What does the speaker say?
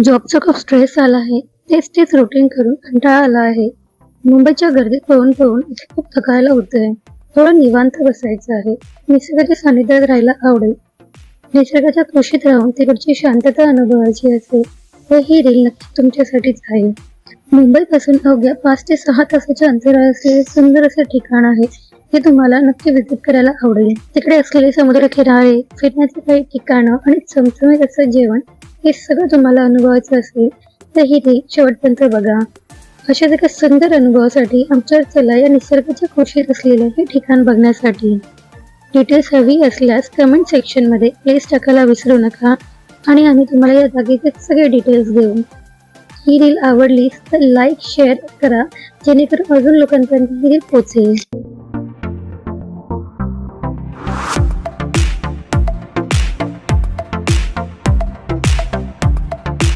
जॉबचा खूप स्ट्रेस आला आहे. तेच तेच रुटीन करून कंटाळा आला आहे. मुंबईच्या गर्दीत पळून पळून इथे खूप थकायला होतंय. थोडं निवांत बसायचं आहे. निसर्गाच्या सानिध्यात राहायला आवडेल. निसर्गाच्या कुशीत राहून तिकडची शांतता अनुभवायची असेल तर ही रील नक्की तुमच्यासाठीच आहे. मुंबईपासून अवघ्या 5 ते 6 तासाच्या अंतरावर असलेले सुंदर असे ठिकाण आहे. ते तुम्हाला नक्की व्हिजिट करायला आवडेल. तिकडे असलेले समुद्र किनारे, फिरण्याचे काही ठिकाणं आणि चमचमीत असं जेवण हे सगळं तुम्हाला अनुभवायचं असेल तर ही रील शेवटपर्यंत बघा. अशाच एका सुंदर अनुभवासाठी आमच्यावर चला या निसर्गाच्या कुशीत असलेलं हे ठिकाण बघण्यासाठी. डिटेल्स हवी असल्यास कमेंट सेक्शनमध्ये प्लीज टाकायला विसरू नका आणि आम्ही तुम्हाला या जागेचे सगळे डिटेल्स देऊ. ही रील आवडली तर लाईक शेअर करा जेणेकरून अजून लोकांपर्यंत ही रील पोहोचेल.